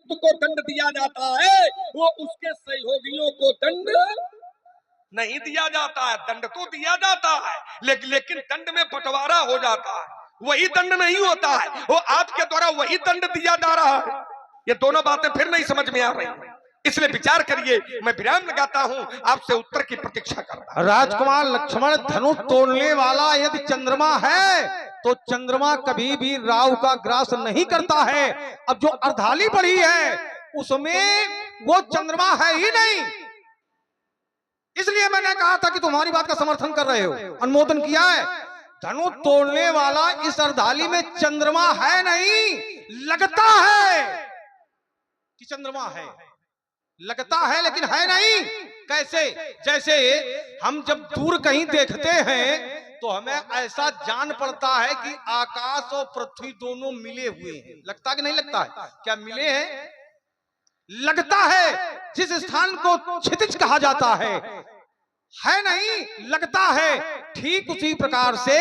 दुष्ट को दंड दिया जाता है, वो उसके सहयोगियों को दंड नहीं दिया जाता है। दंड तो दिया जाता है, लेकिन दंड में बंटवारा हो जाता है, वही दंड नहीं होता है, वो आपके द्वारा वही दंड दिया जा रहा है। ये दोनों बातें फिर नहीं समझ में आ रही, इसलिए विचार करिए। मैं विराम लगाता हूं, आपसे उत्तर की प्रतीक्षा कर रहा हूं। राजकुमार लक्ष्मण, धनुष तोड़ने वाला यदि चंद्रमा है तो चंद्रमा कभी भी राहु का ग्रास नहीं करता है। अब जो अर्धाली पड़ी है उसमें वो चंद्रमा है ही नहीं, इसलिए मैंने कहा था कि तुम्हारी बात का समर्थन कर रहे हो, अनुमोदन किया है। धनुष तोड़ने वाला इस अर्धाली में चंद्रमा है नहीं, लगता है कि चंद्रमा है, लगता है लेकिन है नहीं। कैसे? जैसे हम जब दूर कहीं देखते हैं तो हमें ऐसा जान पड़ता है कि आकाश और पृथ्वी दोनों मिले हुए हैं। लगता कि नहीं लगता है? क्या मिले हैं? लगता है। जिस स्थान को क्षितिज कहा जाता है नहीं, लगता है। ठीक उसी प्रकार से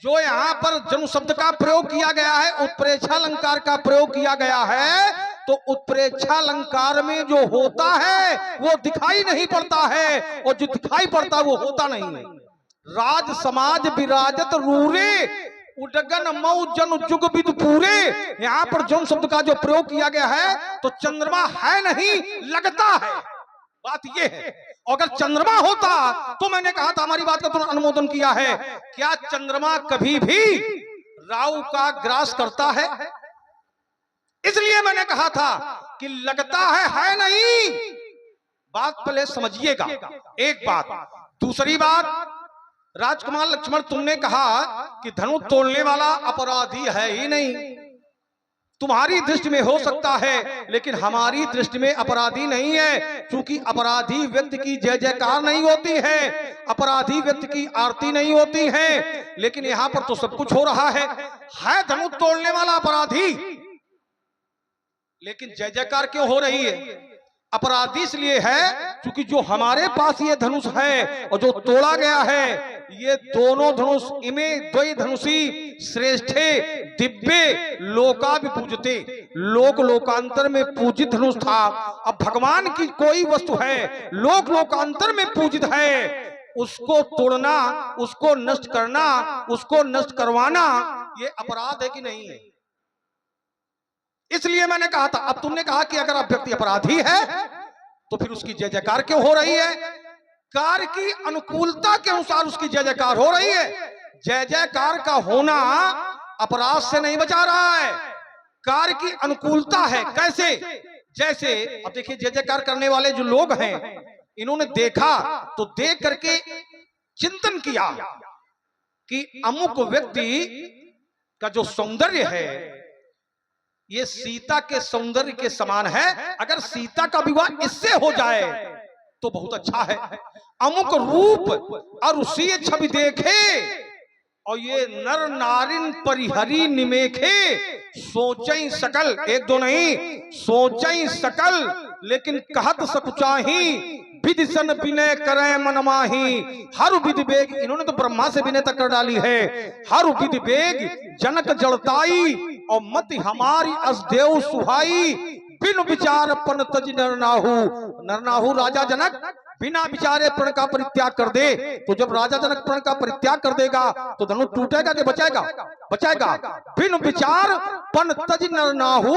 जो यहाँ पर जनु शब्द का प्रयोग किया गया है, उत्प्रेक्षा अलंकार का प्रयोग किया गया है, तो उत्प्रेक्षा अलंकार में जो होता है वो दिखाई नहीं पड़ता है, और जो दिखाई पड़ता वो होता नहीं है। राज समाज विराजत रूरे उडगन मऊ जन जुग विद पूरे, यहाँ पर जन शब्द का जो प्रयोग किया गया है तो चंद्रमा है नहीं, लगता है। बात ये है, अगर चंद्रमा होता तो मैंने कहा था, हमारी बात का तुमने अनुमोदन किया है, क्या चंद्रमा कभी भी राहु का ग्रास करता है? इसलिए मैंने कहा था कि लगता है नहीं। बात पहले समझिएगा, एक बात। दूसरी बात, राजकुमार लक्ष्मण, तुमने कहा कि धनुष तोड़ने वाला अपराधी है ही नहीं। तुम्हारी दृष्टि में हो सकता है, लेकिन हमारी दृष्टि में अपराधी नहीं है, क्योंकि अपराधी व्यक्ति की जय जयकार नहीं होती है, अपराधी व्यक्ति की आरती नहीं होती है। लेकिन यहां पर तो सब कुछ हो रहा है धनुष तोड़ने वाला अपराधी, लेकिन जय जयकार क्यों हो रही है? अपराधी इसलिए है क्योंकि जो हमारे पास ये धनुष है और जो तोड़ा गया है, ये दोनों धनुष इमे द्वय धनुषी श्रेष्ठे दिव्य लोका भी पूजते, लोक लोकांतर में पूजित धनुष था। अब भगवान की कोई वस्तु है लोक लोकांतर में पूजित है, उसको तोड़ना, उसको नष्ट करना, उसको नष्ट करवाना, ये अपराध है कि नहीं है? इसलिए मैंने कहा था। अब तुमने कहा कि अगर अब व्यक्ति अपराधी है तो फिर उसकी जय जयकार क्यों हो रही है? कार्य की अनुकूलता के अनुसार उसकी जय जयकार हो रही है। जय जयकार का होना अपराध से नहीं बचा रहा है, कार्य की अनुकूलता है। कैसे? जैसे अब देखिए, जय जयकार करने वाले जो लोग हैं, इन्होंने देखा तो देख करके चिंतन किया कि अमुक व्यक्ति का जो सौंदर्य है ये सीता के सौंदर्य के समान है, अगर सीता का विवाह इससे हो जाए तो बहुत अच्छा है। अमुक रूप और उसी छवि देखे और ये नर नारिन परिहरी निमेखे, सोचई सकल, एक दो नहीं, सोचई सकल, लेकिन कहत सकुचाही, विधि सन विनय करे मनमाही, हर विधि बेग, इन्होंने तो ब्रह्मा से विनय तक कर डाली है। हर विधि बेग जनक जड़ताई और मति हमारी असदेव सुहाई, बिन विचार पन तज नरनाहु। नरनाहु राजा जनक बिना विचारे प्रण का परित्याग कर दे, तो जब राजा जनक प्रण का परित्याग कर देगा तो धनुष टूटेगा कि बचाएगा? बचाएगा। बिन विचार पन तज नरनाहु,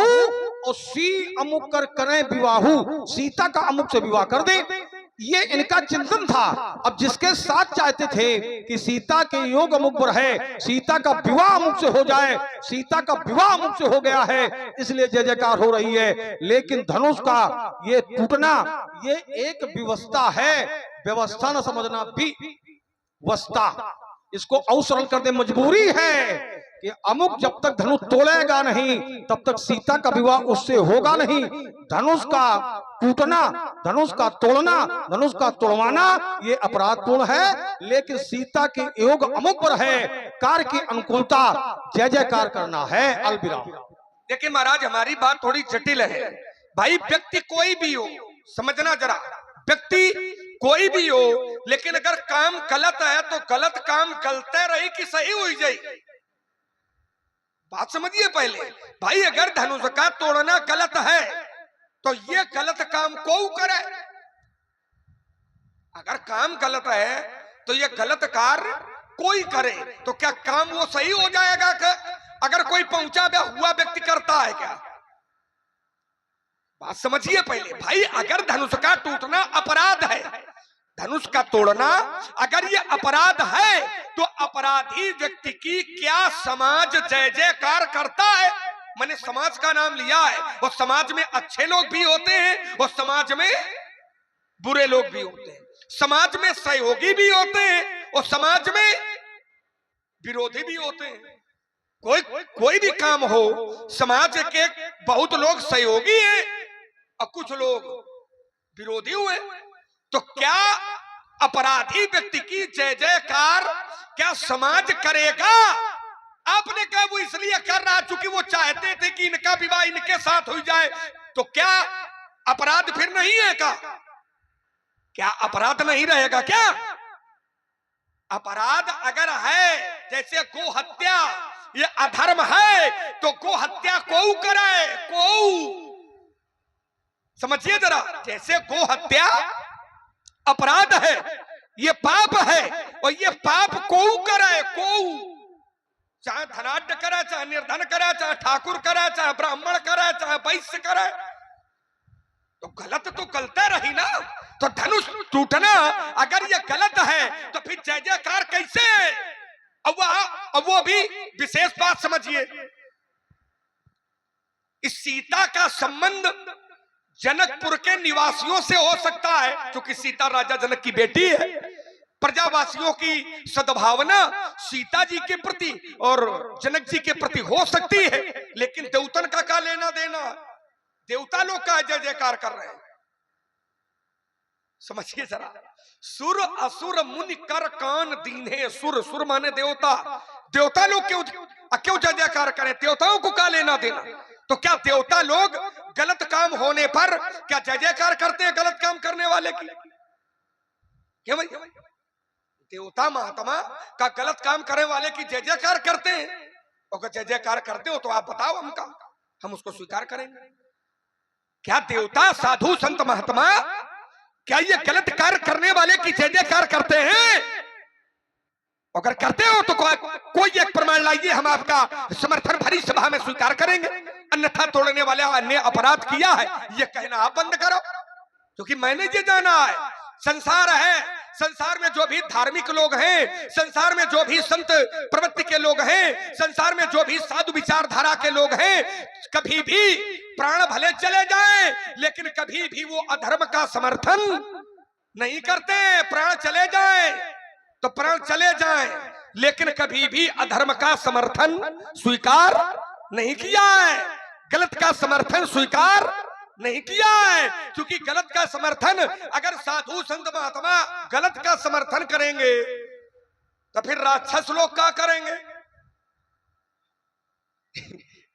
और सी अमुक कर करें विवाहु, सीता का अमुक से विवाह कर दे, ये इनका चिंतन था। अब जिसके साथ चाहते थे कि सीता के योग अमुक पर है, सीता का विवाह अमुक से हो जाए, सीता का विवाह अमुक से हो गया है, इसलिए जय जयकार हो रही है। लेकिन धनुष का ये टूटना ये एक व्यवस्था है, व्यवस्था न समझना भी व्यवस्था, इसको और सरल कर दे, मजबूरी है कि अमुक जब तक धनुष तोड़ेगा नहीं तब तक सीता का विवाह उससे होगा नहीं। धनुष का टूटना, धनुष का तोड़ना, धनुष का तोड़वाना ये अपराधपूर्ण है, लेकिन सीता के योग अमुक पर है, कार्य की अनुकूलता, जय जयकार करना है। अलविराम। देखिए महाराज, हमारी बात थोड़ी जटिल है भाई। व्यक्ति कोई भी हो, समझना जरा, व्यक्ति कोई भी हो, लेकिन अगर काम गलत है तो गलत काम गलते रही कि सही हुई जाए, बात समझिए पहले भाई। अगर धनुष का तोड़ना गलत है तो ये गलत काम को करे। अगर काम गलत है तो ये गलत कार्य कोई करे तो क्या काम वो सही हो जाएगा? अगर कोई पहुंचा हुआ व्यक्ति करता है क्या? बात समझिए पहले भाई। अगर धनुष का टूटना अपराध है, धनुष का तोड़ना अगर ये अपराध है, तो अपराधी व्यक्ति की क्या समाज जय जयकार करता है? मैंने समाज का नाम लिया है, और समाज में अच्छे लोग भी होते हैं और समाज में बुरे लोग भी होते हैं, समाज में सहयोगी भी होते हैं और समाज में विरोधी भी होते हैं। कोई भी काम हो, समाज के बहुत लोग सहयोगी हैं और कुछ लोग विरोधी हुए, तो क्या अपराधी व्यक्ति की जय जयकार क्या समाज करेगा? आपने कहा वो इसलिए कर रहा चूंकि वो चाहते थे कि इनका विवाह इनके साथ हो जाए, तो क्या अपराध फिर नहीं है का? क्या अपराध नहीं रहेगा क्या? अपराध अगर है, जैसे गो हत्या ये अधर्म है, तो गो हत्या को करे, को समझिए जरा। जैसे गो हत्या अपराध है, ये पाप है, और ये पाप को करे, को चाहे धनाढ्य करे, चाहे निर्धन करे, चाहे ठाकुर करे, चाहे ब्राह्मण करे, चाहे वैश्य करे, तो गलत तो गलत रही ना। तो धनुष टूटना अगर ये गलत है तो फिर जय जयकार कैसे? अब वो भी विशेष बात समझिए। इस सीता का संबंध जनकपुर के निवासियों से हो सकता है, क्योंकि सीता राजा जनक की बेटी है। प्रजावासियों की सद्भावना सीता जी के प्रति और जनक जी के प्रति हो सकती है, लेकिन देवतन का क्या लेना देना? देवता लोग का जय जयकार कर रहे हैं, समझिए जरा। सुर असुर मुनि कर कान दीने, सुर सुर माने देवता, देवता लोग क्यों जय जयकार करें? देवताओं को क्या लेना देना? तो क्या देवता लोग गलत काम होने पर क्या जय जयकार करते हैं गलत काम करने वाले की? क्यों भाई? देवता महात्मा का गलत काम करने वाले की जय जयकार करते हैं। अगर जय जयकार करते हो तो आप बताओ हमका, हम उसको स्वीकार करेंगे। क्या देवता साधु संत महात्मा क्या ये गलत कार्य करने वाले की जय जयकार करते हैं? अगर करते हो तो कोई एक प्रमाण लाइए, हम आपका समर्थन भरी सभा में स्वीकार करेंगे। अन्यथा तोड़ने वाले ने अपराध किया है ये कहना आप बंद करो, क्योंकि मैंने ये जाना है संसार है, संसार में जो भी धार्मिक लोग हैं, संसार में जो भी संत प्रवृत्ति के लोग हैं, संसार में जो भी साधु विचारधारा के लोग हैं, कभी भी प्राण भले चले जाएं लेकिन कभी भी वो अधर्म का समर्थन नहीं करते। प्राण चले जाएं तो प्राण चले जाएं, लेकिन कभी भी अधर्म का समर्थन स्वीकार नहीं किया है, गलत का समर्थन स्वीकार नहीं किया है। क्योंकि गलत का समर्थन अगर साधु संत महात्मा गलत का समर्थन करेंगे तो फिर राक्षस लोग क्या करेंगे?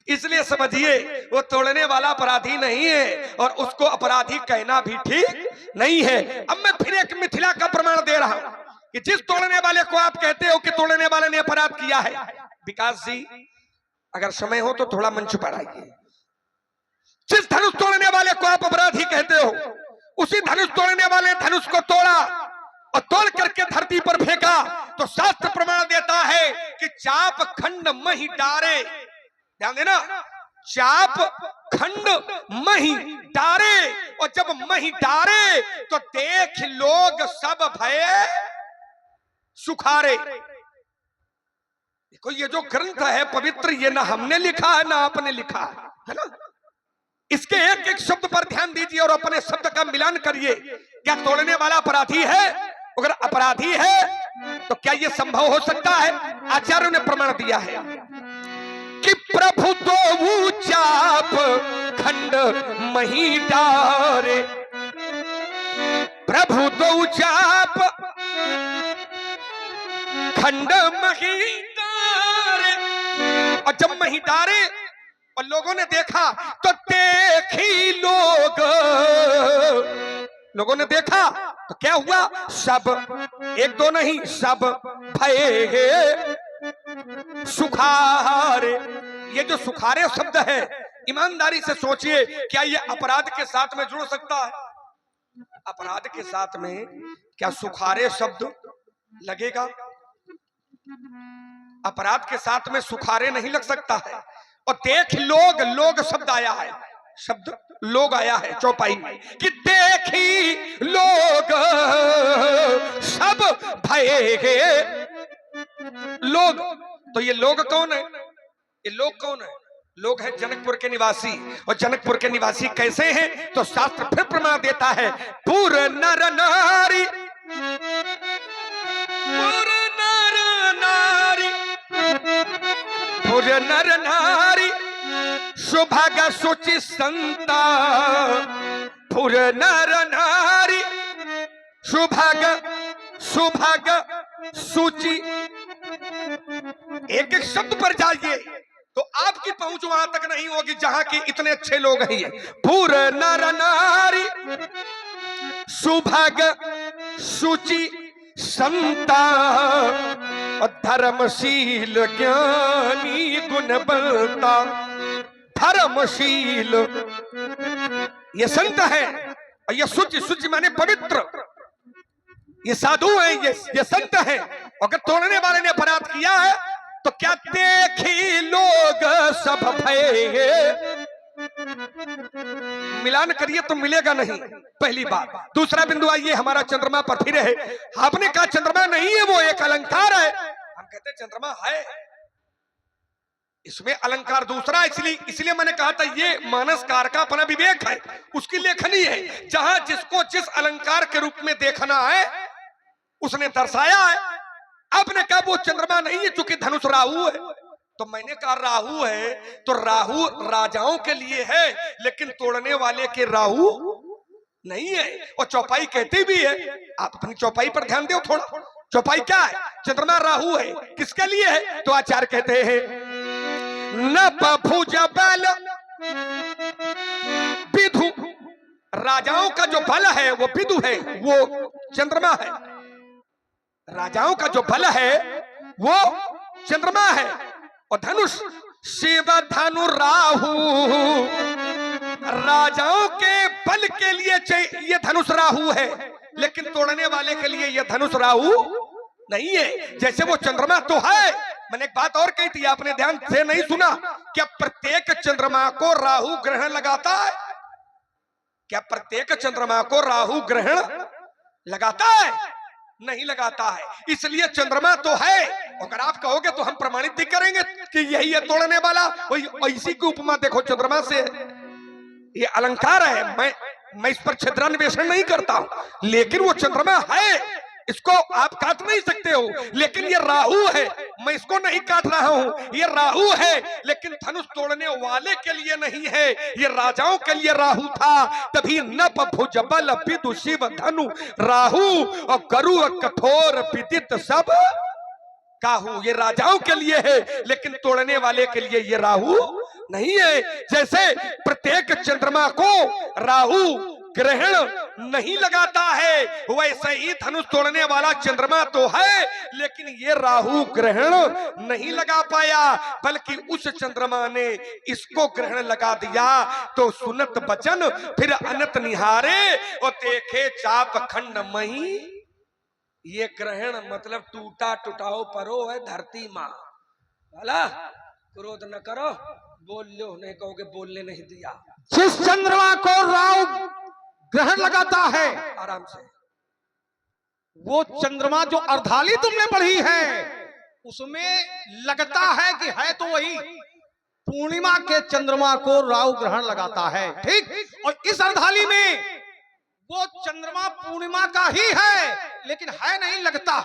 इसलिए समझिए वो तोड़ने वाला अपराधी नहीं है और उसको अपराधी कहना भी ठीक नहीं है। अब मैं फिर एक मिथिला का प्रमाण दे रहा हूं कि जिस तोड़ने वाले को आप कहते हो कि तोड़ने वाले ने अपराध किया है, विकास जी अगर समय हो तो थोड़ा मंच पर आइए। जिस धनुष तोड़ने वाले को आप अपराधी कहते हो, उसी धनुष तोड़ने वाले धनुष को तोड़ा और तोड़ करके धरती पर फेंका, तो शास्त्र प्रमाण देता है कि चाप खंड मही डारे, ध्यान देना, चाप खंड मही डारे, और जब मही डारे तो देख लोग सब भय सुखारे। देखो ये जो ग्रंथ है पवित्र, ये ना हमने लिखा है ना आपने लिखा है ना। इसके एक एक शब्द पर ध्यान दीजिए और अपने शब्द का मिलान करिए। क्या तोड़ने वाला अपराधी है? अगर अपराधी है तो क्या यह संभव हो सकता है? आचार्यों ने प्रमाण दिया है कि प्रभु दो चाप खंड मही डारे, प्रभु दो चाप खंड मही डारे, और जब मही डारे और लोगों ने देखा तो देखी लोगों ने देखा तो क्या हुआ? सब, एक दो नहीं, सब भय सुखारे। ये जो सुखारे शब्द है ईमानदारी से सोचिए, क्या ये अपराध के साथ में जुड़ सकता है? अपराध के साथ में क्या सुखारे शब्द लगेगा? अपराध के साथ में सुखारे नहीं लग सकता है। और देख लोग शब्द आया है, शब्द लोग आया है चौपाई में कि देखी लोग सब भये लोग। तो ये लोग कौन है? ये लोग कौन है? लोग हैं जनकपुर के निवासी। और जनकपुर के निवासी कैसे हैं? तो शास्त्र फिर प्रमाण देता है, पुर नर नारी, पुर नर नारी, पुर नर नारी, सुभग सुचि संता, पुर नर नारी, सुभग सुभग सुचि। एक एक शब्द पर जाइए तो आपकी पहुंच वहां तक नहीं होगी जहां के इतने अच्छे लोग हैं। पुर नर नारी, सुभग सुचि संता, धर्मशील ज्ञानी गुणवंता। धर्मशील ये संत है, और ये सुचि, सुचि माने पवित्र, ये साधु है, ये संत है। अगर तोड़ने वाले ने अपराध किया है तो क्या देखी लोग सब भये। मिलान करिए तो मिलेगा नहीं, पहली बात। दूसरा बिंदु आइए, हमारा चंद्रमा पर फिर है। आपने कहा चंद्रमा नहीं है, वो एक अलंकार है। हम कहते हैं चंद्रमा है, इसमें अलंकार दूसरा। इसलिए मैंने कहा था ये मानसकार का अपना विवेक है, उसकी लेखनी है। जहां जिसको जिस अलंकार के रूप में देखना है उसने दर्शाया है। आपने कहा वो चंद्रमा नहीं है चूंकि धनुष राहु है, तो मैंने कहा राहु है तो राहु राजाओं के लिए है, लेकिन तोड़ने वाले के राहु नहीं है। और चौपाई कहती भी है, आप अपनी चौपाई पर ध्यान दो थोड़ा। चौपाई क्या है? चंद्रमा राहु है, किसके लिए है? तो आचार्य कहते हैं न भुज बल विधु, राजाओं का जो बल है वो विधु है, वो चंद्रमा है। राजाओं का जो बल है वो चंद्रमा है। और धनुष शिव धनु राहु, राजाओं के बल के लिए ये धनुष राहु है, लेकिन तोड़ने वाले के लिए ये धनुष राहु नहीं है। जैसे वो चंद्रमा तो है। मैंने एक बात और कही थी, आपने ध्यान से नहीं सुना। क्या प्रत्येक चंद्रमा को राहु ग्रहण लगाता है? क्या प्रत्येक चंद्रमा को राहु ग्रहण लगाता है? नहीं लगाता है। इसलिए चंद्रमा तो है। अगर आप कहोगे तो हम प्रमाणित भी करेंगे कि यही है तोड़ने वाला। वही इसी की उपमा देखो चंद्रमा से, ये अलंकार है। मैं इस पर क्षेत्रान्वेषण नहीं करता हूं, लेकिन वो चंद्रमा है, इसको आप काट नहीं सकते हो। लेकिन ये राहु है, मैं इसको नहीं काट रहा हूं। ये राहु है, लेकिन धनुष तोड़ने वाले के लिए नहीं है, ये राजाओं के लिए राहु था। तभी नभ भुज बल विदु शिव धनु राहु, और गरु कठोर विदित सब काहू। ये राजाओं के लिए है, लेकिन तोड़ने वाले के लिए ये राहु नहीं है। जैसे प्रत्येक चंद्रमा को राहु ग्रहण नहीं लगाता है, वैसे ही धनुष तोड़ने वाला चंद्रमा तो है, लेकिन ये राहु ग्रहण नहीं लगा पाया, बल्कि उस चंद्रमा ने इसको ग्रहण लगा दिया। तो सुनत बचन फिर अनत निहारे, और देखे चाप खंड मही। ये ग्रहण मतलब टूटा टुटाओ परो है धरती माँ वाला। क्रोध न करो, बोल लो, नहीं कहोगे बोलने नहीं दिया। जिस चंद्रमा को राहु ग्रहण लगाता है, आराम से, वो चंद्रमा जो अर्धाली तुमने पढ़ी है उसमें लगता है कि है तो वही पूर्णिमा के चंद्रमा को राहु ग्रहण लगाता है, ठीक। और इस अर्धाली में वो चंद्रमा पूर्णिमा का ही है, लेकिन है नहीं, लगता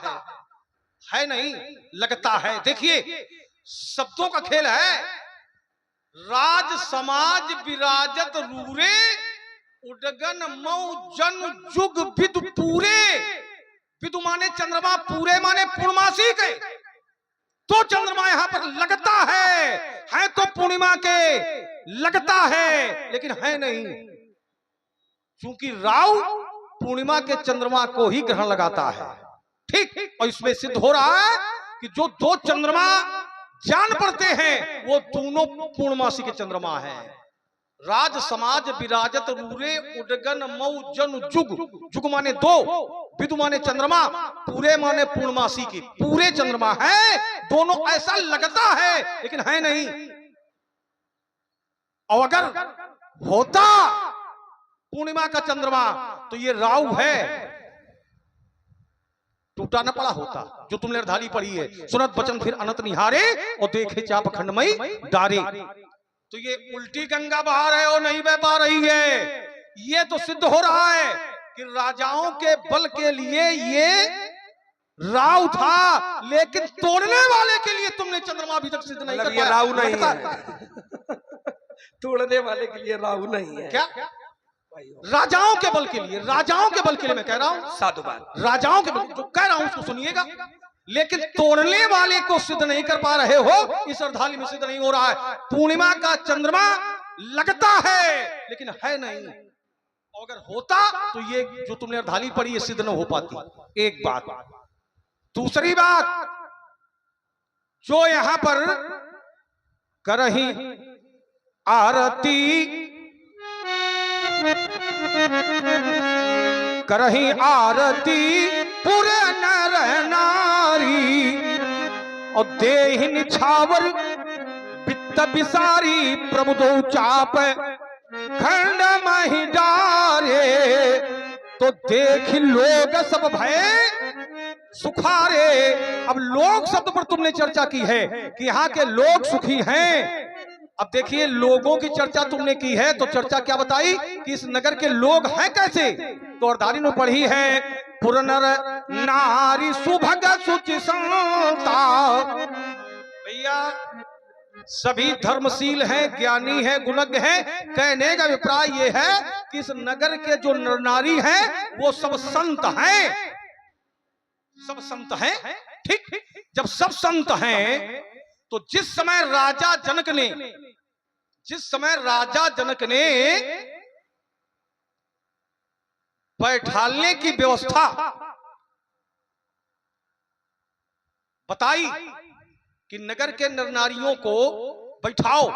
है नहीं, लगता है। देखिए शब्दों का खेल है। राज समाज विराजत रूरे, उडगन मऊ जन जुग विदु पूरे। विदु माने चंद्रमा, पूरे माने पूर्णमासी के। तो चंद्रमा यहां पर लगता है तो पूर्णिमा के लगता है, लेकिन है नहीं, क्योंकि राहु पूर्णिमा के चंद्रमा को ही ग्रहण लगाता है, ठीक। और इसमें सिद्ध हो रहा है कि जो दो चंद्रमा जान पड़ते हैं वो दोनों पूर्णमासी के चंद्रमा हैं। राज समाज विराजत रूरे उडगन मऊ जन जुग। जुग माने दो, विदु माने चंद्रमा, पूरे माने पूर्णमासी की। पूरे चंद्रमा है, दोनों ऐसा लगता है लेकिन है नहीं। और अगर होता पूर्णिमा का चंद्रमा तो ये राहु है, टूटा न पड़ा होता। जो तुमने अर्धाली पढ़ी है, सुनत बचन फिर अनंत निहारे और देखे चाप खंडमई डारे। तो ये उल्टी गंगा बहा रहे हो, नहीं बह पा रही है। ये तो सिद्ध हो रहा है कि राजाओं के बल के लिए ये राव था, लेकिन तोड़ने वाले के लिए तुमने चंद्रमा अभी तक सिद्ध नहीं कर पाया। राहु नहीं है। तोड़ने वाले के लिए राहु नहीं है। क्या? राजाओं के बल के लिए, राजाओं के बल के लिए मैं कह रहा हूं। साधु बात, राजाओं के बल जो कह रहा हूं उसको सुनिएगा। लेकिन तोड़ने वाले को सिद्ध नहीं कर पा रहे हो, इस अर्धाली में सिद्ध नहीं हो रहा है। पूर्णिमा का चंद्रमा लगता है लेकिन है नहीं। अगर होता तो ये जो तुमने अर्धाली पढ़ी ये सिद्ध न हो पाती। एक बात। दूसरी बात, जो यहां पर करही आरती, करही आरती पूरे नर नारी और देहि निछावर वित्त बिसारी। प्रभु दो चाप खंड मही डारे तो देख लोग सब भय सुखारे। अब लोग शब्द पर तुमने चर्चा की है कि यहाँ के लोग सुखी हैं। अब देखिए, लोगों की चर्चा तुमने की है तो चर्चा क्या बताई कि इस नगर के लोग हैं कैसे। तो अर्धाली ने पढ़ी है, पुरनर नारी सुभग सुचि संता। भैया सभी धर्मशील हैं, ज्ञानी हैं, गुणज्ञ हैं। कहने का अभिप्राय ये है कि इस नगर के जो नर नारी हैं वो सब संत हैं। सब संत हैं। ठीक, जब सब संत हैं तो जिस समय राजा जनक ने बैठालने की व्यवस्था बताई कि नगर के नर नारियों को बैठाओ,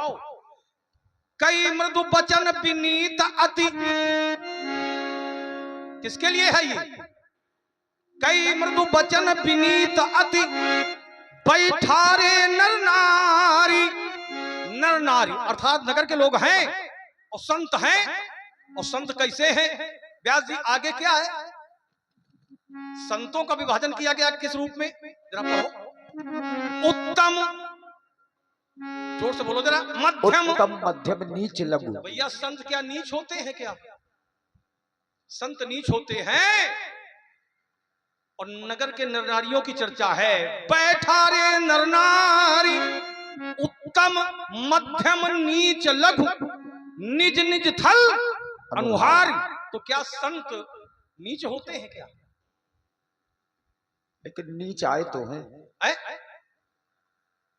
कई मृदु वचन विनीत अति। किसके लिए है ये? कई मृदु वचन विनीत अति बैठारे नर नारी। नर नारी अर्थात नगर के लोग हैं और संत हैं। और संत कैसे हैं? व्यास जी आगे क्या है? संतों का विभाजन किया गया किस रूप में, जरा पढ़ो। उत्तम, जोर से बोलो जरा। मध्यम, उत्तम, मध्यम, नीच, लघु। भैया संत क्या नीच होते हैं क्या? संत नीच होते हैं। और नगर के नर नारियों की चर्चा है, बैठा रे नर नारी उत्तम मध्यम नीच लघु निज निज थल अनुहारी। तो क्या संत नीच होते हैं क्या? लेकिन नीच आए तो हैं।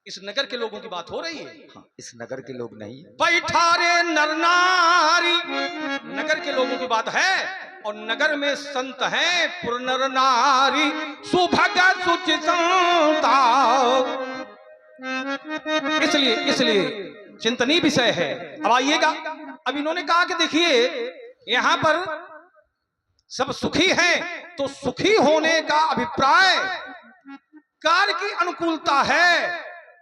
इस नगर के लोगों की बात हो रही है। हाँ, इस नगर के लोग नहीं। बैठा रे नर नारी, नगर के लोगों की बात है। और नगर में संत हैं, पुरनर नारी सुभग सुचि संता। इसलिए चिंतनीय विषय है। अब आइएगा, अब इन्होंने कहा कि देखिए यहां पर सब सुखी हैं, तो सुखी होने का अभिप्राय कार्य की अनुकूलता है।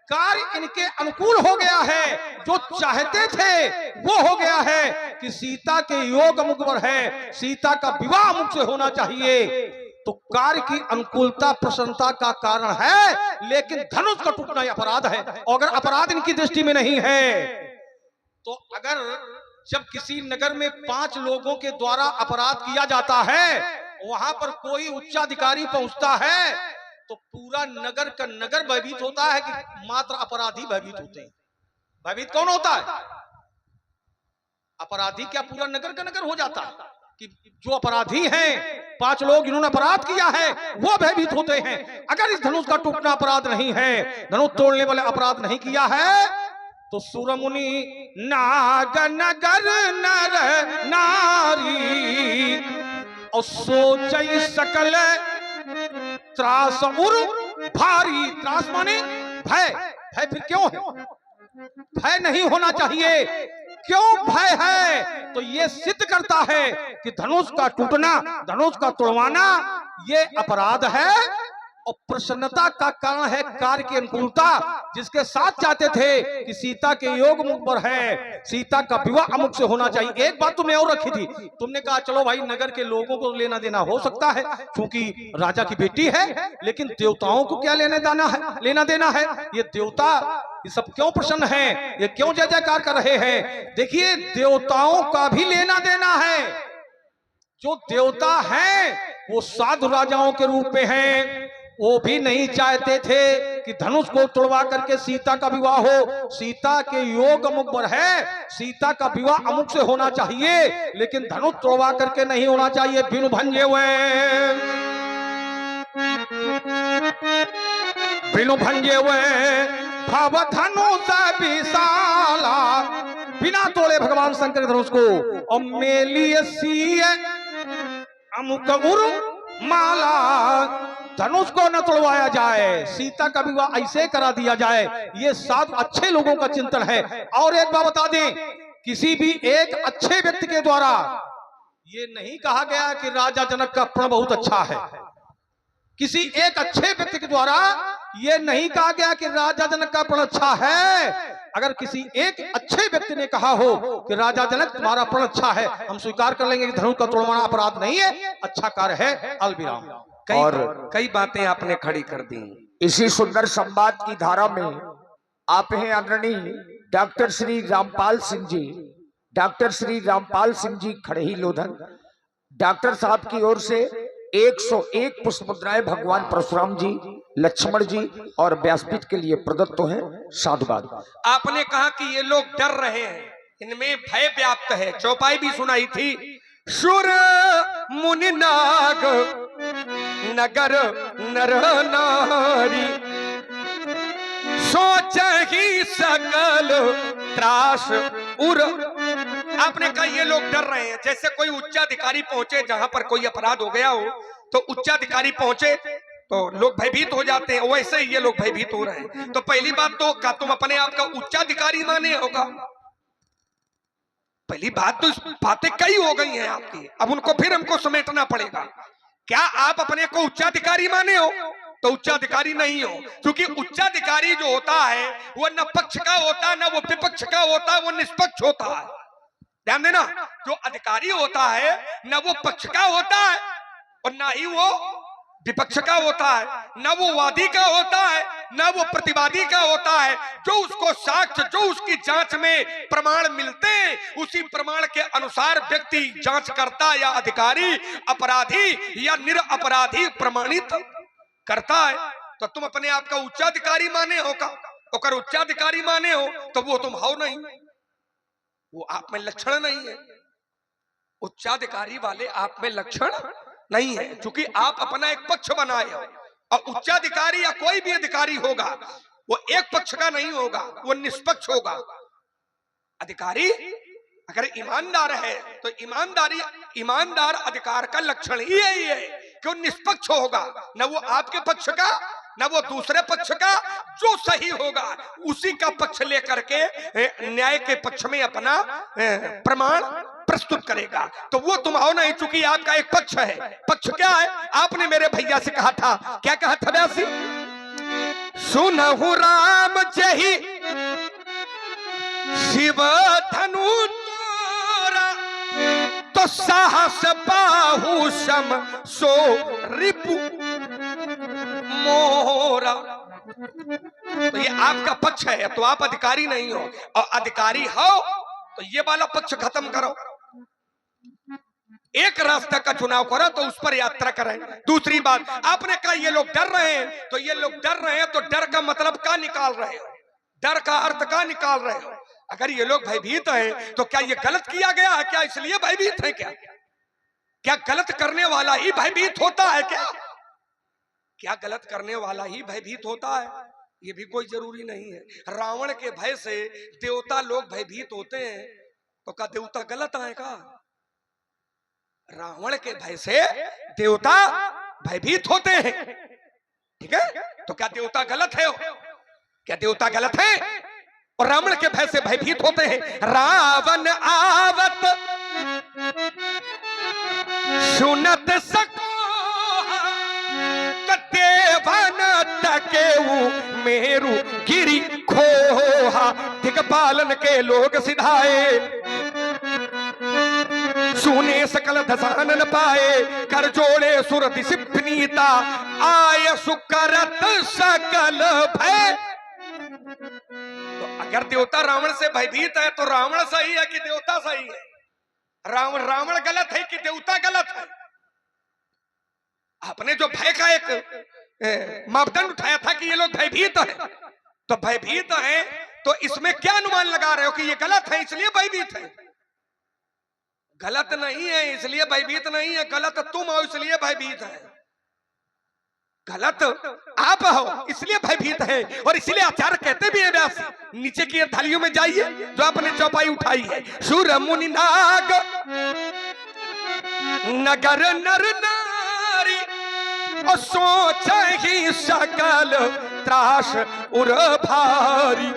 कार्य इनके अनुकूल हो गया है। जो चाहते थे वो हो गया है कि सीता के योग मुख पर है, सीता का विवाह मुख से होना चाहिए। तो कार्य की अनुकूलता प्रसन्नता का कारण है, लेकिन धनुष का टूटना अपराध है। और अगर अपराध इनकी दृष्टि में नहीं है तो अगर जब किसी नगर में 5 लोगों के द्वारा अपराध किया जाता है, वहां पर कोई उच्चाधिकारी पहुंचता है तो पूरा नगर का नगर भयभीत होता है कि मात्र अपराधी भयभीत होते हैं। भयभीत कौन होता है? अपराधी। क्या पूरा नगर का नगर हो जाता है कि जो अपराधी हैं, 5 लोग जिन्होंने अपराध किया है वो भयभीत होते हैं। अगर इस धनुष का टूटना अपराध नहीं है, धनुष तोड़ने वाले अपराध नहीं किया है, तो सुरमुनि नाग नगर नर नारी और सोचई सकल त्रास उर भारी। त्रास माने भय। भय फिर क्यों है? भय नहीं होना चाहिए। क्यों भय है? तो ये सिद्ध करता है कि धनुष का टूटना, धनुष का तोड़वाना ये अपराध है। और प्रसन्नता का कारण है कार्य की अनुकूलता, जिसके साथ चाहते थे कि सीता के योग मुख पर है, सीता का विवाह अमुक से होना चाहिए। एक बात तुमने और रखी थी, तुमने कहा चलो भाई नगर के लोगों को लेना देना हो सकता है क्योंकि राजा की बेटी है, लेकिन देवताओं को क्या लेना देना है? ये देवता ये सब क्यों प्रसन्न हैं? ये क्यों जय जयकार कर रहे हैं? देखिए देवताओं का भी लेना देना है। जो देवता हैं वो साधु राजाओं के रूप में हैं, वो भी नहीं चाहते थे कि धनुष को तोड़वा करके सीता का विवाह हो। सीता के योग अमुक पर है, सीता का विवाह अमुक से होना चाहिए, लेकिन धनुष तोड़वा करके नहीं होना चाहिए। बिनु भंजे हुए भव धनुष विशाला, बिना तोड़े भगवान शंकर धनुष को। और मेलिए सीए अमुक उरु माला, धनुष को न तोड़वाया जाए, सीता का विवाह ऐसे करा दिया जाए। ये सात अच्छे लोगों का चिंतन है। और एक बात बता दें, किसी भी एक अच्छे व्यक्ति के द्वारा ये नहीं कहा गया कि राजा जनक का प्रण बहुत अच्छा है। किसी एक अच्छे व्यक्ति के द्वारा ये नहीं कहा गया कि राजा जनक का प्रण अच्छा है। अगर किसी एक अच्छे व्यक्ति ने कहा हो कि राजा जनक तुम्हारा प्रण अच्छा है, हम स्वीकार कर लेंगे कि धनुष का तोड़वाना अपराध नहीं है, अच्छा कार्य है। अलविराम। कई बातें आपने खड़ी कर दी। इसी सुंदर संवाद की धारा में आप हैं आदरणीय doctor Shri Rampal Singh ji. Doctor Shri Rampal Singh ji खड़ही लोधन, doctor साहब की ओर से 101 पुष्प मुद्राएं भगवान परशुराम जी, लक्ष्मण जी और व्यासपीठ के लिए प्रदत्त हैं। साधुवाद। आपने कहा कि ये लोग डर रहे हैं, इनमें भय व्याप्त है। चौपाई भी सुनाई थी, सुर मुनि नाग नगर नर नारी, सोच ही सकल त्रास उर। आपने कहा ये लोग डर रहे हैं। जैसे कोई उच्चाधिकारी पहुंचे जहां पर कोई अपराध हो गया हो, तो उच्चाधिकारी पहुंचे तो लोग भयभीत हो जाते हैं, वैसे ही ये लोग भयभीत हो रहे हैं। तो पहली बात तो क्या तुम अपने आप का उच्चाधिकारी माने होगा? पहली बात तो इस बातें कई हो गई हैं आपकी, अब उनको फिर हमको समेटना पड़ेगा। क्या आप अपने को उच्चाधिकारी माने हो? तो उच्चाधिकारी नहीं हो, क्योंकि उच्चाधिकारी जो होता है वो न पक्ष का होता है, न वो विपक्ष का होता है, वो निष्पक्ष होता है। ध्यान देना, जो अधिकारी होता है न वो पक्ष का होता है और ना ही वो विपक्ष का होता है, न वो वादी का होता है न वो प्रतिवादी का होता है। जो उसको साक्ष्य, जो उसकी जांच में प्रमाण मिलते हैं, उसी प्रमाण के अनुसार व्यक्ति जांच करता या अधिकारी अपराधी या निरपराधी प्रमाणित करता है। तो तुम अपने आप का उच्चाधिकारी माने हो का? अगर उच्चाधिकारी माने हो तो वो तुम हो नहीं, वो आप में लक्षण नहीं है। उच्चाधिकारी वाले आप में लक्षण नहीं है, क्योंकि आप अपना एक पक्ष बनाए हो। और उच्चाधिकारी या कोई भी अधिकारी होगा वो एक पक्ष का नहीं होगा, वो निष्पक्ष होगा। अधिकारी अगर ईमानदार है तो ईमानदार अधिकार का लक्षण ही यही है कि वो निष्पक्ष होगा, न वो आपके पक्ष का न वो दूसरे पक्ष का। जो सही होगा उसी का पक्ष लेकर के न्याय के पक्ष में अपना प्रमाण प्रस्तुत करेगा। तो वो तुम हो नहीं, चूंकि आपका एक पक्ष है। पक्ष क्या है? आपने मेरे भैया से कहा था, क्या कहा था व्यासी? सुनहु राम जही शिव धनु तोरा, तो साहस बाहु सम सो रिपु मोरा। तो ये आपका पक्ष है, तो आप अधिकारी नहीं हो। और अधिकारी हो तो ये वाला पक्ष खत्म करो, एक रास्ता का चुनाव करो तो उस पर यात्रा करें। दूसरी बात, आपने कहा ये लोग डर रहे हैं, तो ये लोग डर रहे हैं तो डर का मतलब क्या निकाल रहे हो? डर का अर्थ क्या निकाल रहे हो? अगर ये लोग भयभीत हैं तो क्या ये गलत किया गया है? क्या इसलिए भयभीत है? क्या गलत करने वाला ही भयभीत होता है? क्या गलत करने वाला ही भयभीत होता है? ये भी कोई जरूरी नहीं है। रावण के भय से देवता लोग भयभीत होते हैं, तो क्या देवता गलत आए का? रावण के भय से देवता भयभीत होते हैं, ठीक है? तो क्या देवता गलत है? क्या देवता गलत है? और रावण के भय से भयभीत होते हैं। रावण आवत सुनत सको देवन तकेऊ मेरु गिरी खोहा। दिग्पालन के लोग सिधाए सुने सकल दसानन पाए। कर जोड़े सुर दिश प्नीता आय सुकरत सकल भय। तो अगर देवता रावण से भयभीत है तो रावण सही है कि देवता सही है? रावण गलत है कि देवता गलत है? आपने जो भय का एक मापदंड उठाया था कि ये लोग भयभीत हैं, तो भयभीत हैं तो इसमें क्या अनुमान लगा रहे हो कि ये गलत है इसलिए भयभीत है? गलत नहीं है इसलिए भयभीत नहीं है, गलत तुम हो इसलिए भयभीत है। गलत आप हो इसलिए भयभीत है। और इसलिए आचार्य कहते भी है व्यास, नीचे की थालियों में जाइए जो आपने चौपाई उठाई है। शूर मुनि नाग नगर नर नारी और सोच ही सकल त्रास उर भारी।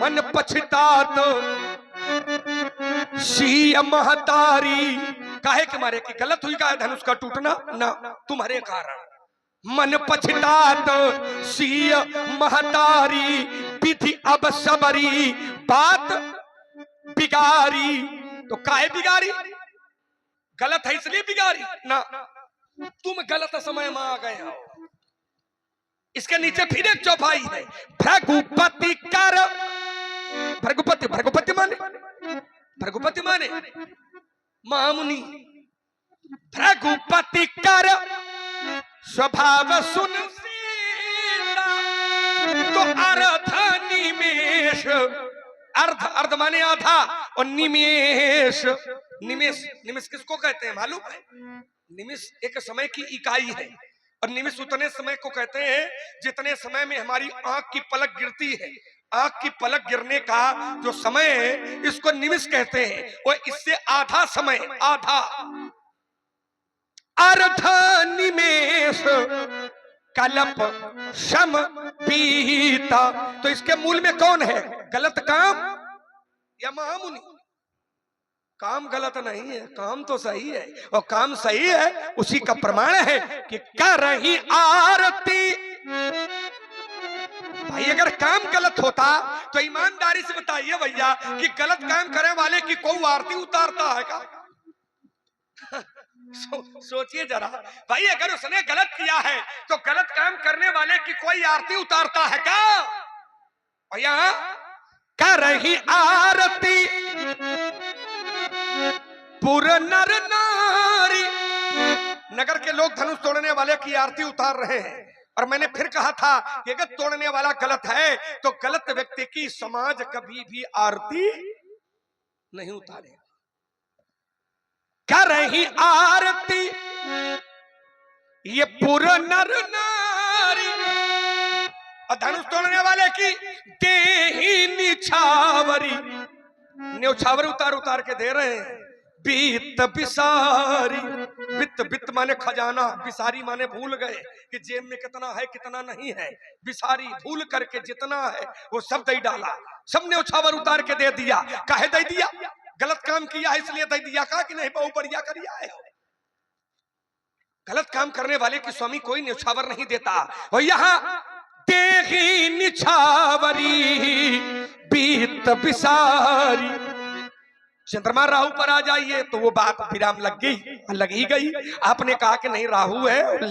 मन पछतात सी महतारी। काहे के मारे की गलत हुई का धनुष का टूटना ना तुम्हारे कारण। मन पछतात सी महतारी विधि अब सबरी बात बिगारी। तो काहे बिगारी? गलत है इसलिए बिगारी ना, तुम गलत समय में आ गए हो। इसके नीचे फिर एक चौपाई है। भृगुपति कर भृगुपति माने महामुनि। भृगुपति कर स्वभाव सुन सीता तो अर्ध निमेष। अर्ध माने आधा और निमेष निमेष किसको कहते हैं मालूम है? निमिष एक समय की इकाई है और निमिष उतने समय को कहते हैं जितने समय में हमारी आंख की पलक गिरती है। आंख की पलक गिरने का जो समय है इसको निमिष कहते हैं। और इससे आधा समय, आधा अर्ध निमेष कल्प सम पीता। तो इसके मूल में कौन है? गलत काम या महामुनि? काम गलत नहीं है, काम तो सही है। और काम सही है उसी का प्रमाण है कि कर रही आरती। भाई अगर काम गलत होता तो ईमानदारी से बताइए भैया कि गलत काम करने वाले की कोई आरती उतारता है क्या? सोचिए जरा भाई, अगर उसने गलत किया है तो गलत काम करने वाले की कोई आरती उतारता है क्या? भैया कर रही आरती पुर नर नारी। नगर के लोग धनुष तोड़ने वाले की आरती उतार रहे हैं। और मैंने फिर कहा था कि अगर तोड़ने वाला गलत है तो गलत व्यक्ति की समाज कभी भी आरती नहीं उतारेगा। कर रही आरती ये पुर नर नारी। और धनुष तोड़ने वाले की देही निछावरी। न्यौछावर उतार के दे रहे हैं। बीत बिसारी। बित माने खजाना, बिसारी माने भूल गए कि जेब में कितना है कितना नहीं है। बिसारी भूल करके जितना है वो सब दे डाला, सब न्यौछावर उतार के दे दिया। काहे दे दिया? गलत काम किया है इसलिए दे दिया। कहा कि नहीं बहु बढ़िया करिया है। गलत काम करने वाले की स्वामी कोई न्यौछावर नहीं देता। और यहाँ देही निछावरी बीत बिसारी। चंद्रमा राहु पर आ जाइए तो वो बात विराम लग ही गई। आपने कहा कि नहीं राहु है,